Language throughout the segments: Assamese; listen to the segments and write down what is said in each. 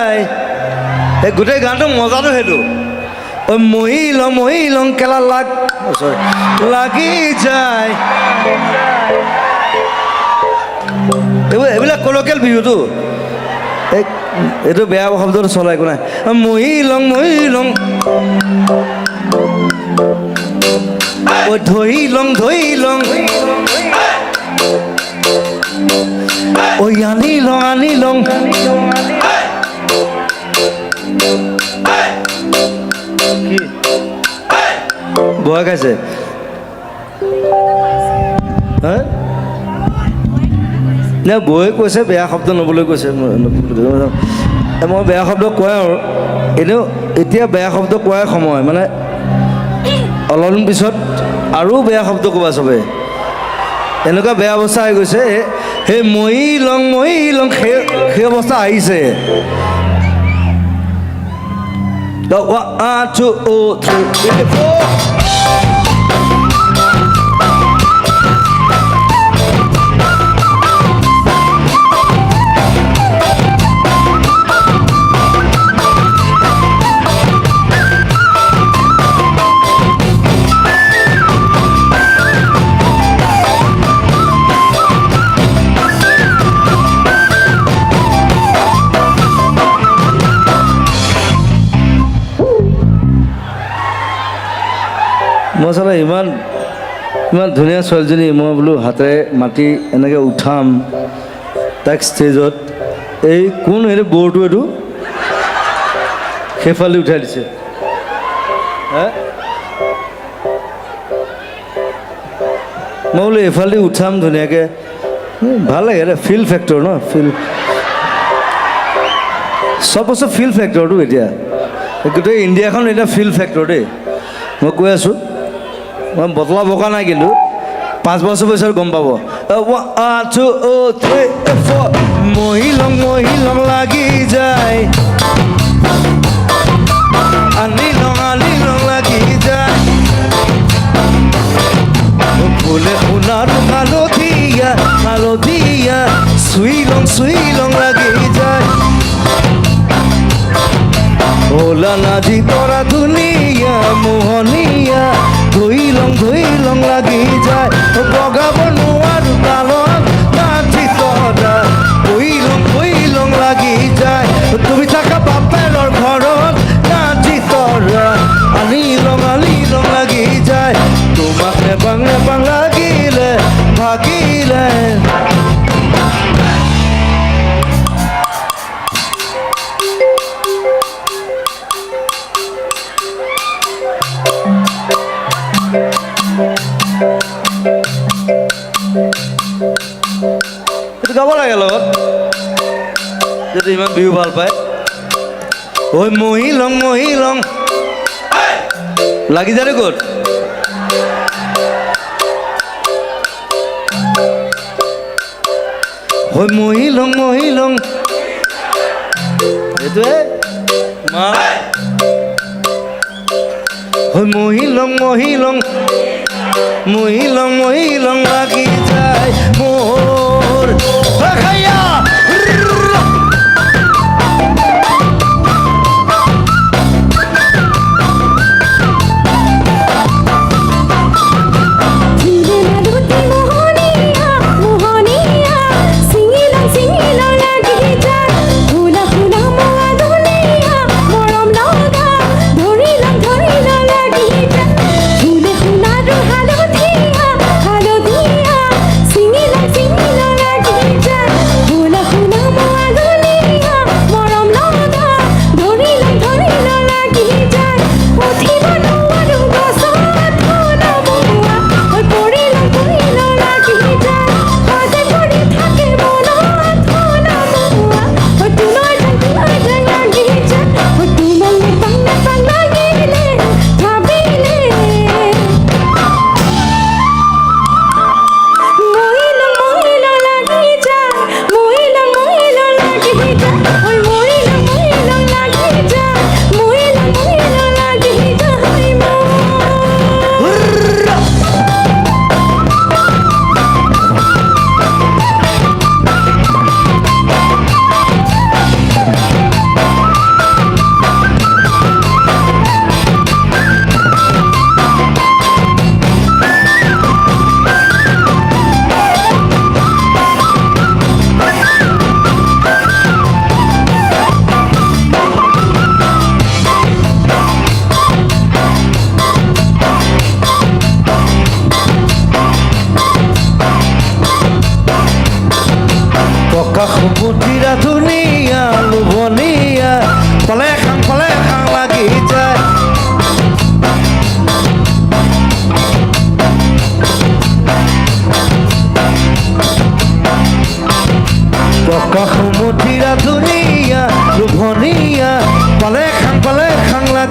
যায় এই গোটেই গানটো মজাটো সেইটো ঐ মহিলং কেলা লাগি যায় এইবিলাক কলকিয়েল বিহুটো এইটো বেয়া শব্দটো চলাই একো নাই মহিলং ঐ ধৰিলং ঐ আনিলং বয় খাইছে হা নে বৌয়ে কৈছে বেয়া শব্দ নবলৈ কৈছে মই বেয়া শব্দ কয় আৰু এনেও এতিয়া বেয়া শব্দ কোৱাৰ সময় মানে অলপদিন পিছত আৰু বেয়া শব্দ ক'বা চবে এনেকুৱা বেয়া অৱস্থা হৈ গৈছে সেই মহিলং সেই অৱস্থা আহিছে মই চালে ইমান ধুনীয়া ছোৱালীজনী মই বোলো হাতেৰে মাতি এনেকৈ উঠাম তাইক ষ্টেজত এই কোন হেৰি বৰটো এইটো সেইফালে উঠাই দিছে হে মই বোলো এইফালে উঠাম ধুনীয়াকৈ ভাল লাগে এটা ফিল ফেক্টৰ ন ফিল চব বস্তু ফিল ফেক্টৰটো এতিয়া গোটেই ইণ্ডিয়াখন এতিয়া ফিল ফেক্টৰ দেই মই কৈ আছোঁ মই বটলা বকা নাই কিন্তু 5 বছৰ পিছত গম পাব মহিলং লাগি যায় আনিলং লাগি যায় ফুলে সোণাৰু হালধীয়া চুইলং লাগি যায় ওলা নাজি তৰা ধুনীয়া মোহনীয়া ধুইলং লাগি যায় বগাব নোৱাৰো তালত নাচি তৰা ধুইলং লাগি যায় তুমি থাকা বাপেৰৰ ঘৰত নাচি তৰা আনিলং লাগি যায় তোমাক নেপাং লাগিলে ভাগিলে গাব লাগে লগত যদি ইমান বিহু ভাল পায় ঐ মহিলং লাগি যায় ক'ত ঐ মহিলং এইটোৱে ঐ মহিলং লাগি যায় মোৰ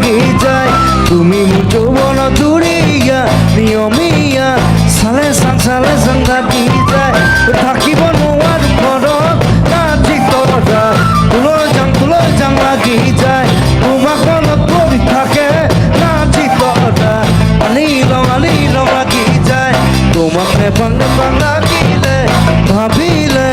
লাগি যায় তুমি মোৰ যৌৱন দুৰীয়া নিয়মীয়া চালে চাং লাগি যায় থাকিব নোৱাৰো ঘৰত নাচি তৰা তুলৈ যাং লাগি যায় তোমাক মনত পৰি থাকে নাচি তৰা আলি লং লাগি যায় তোমাক নেপাং লাগিলে ভাবিলে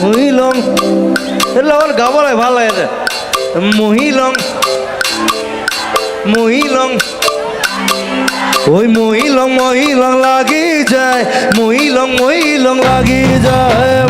Morilong এর লগত গাব লাগে ভাল লাগে Morilong ওই Morilong লাগি যায় Morilong লাগি যায়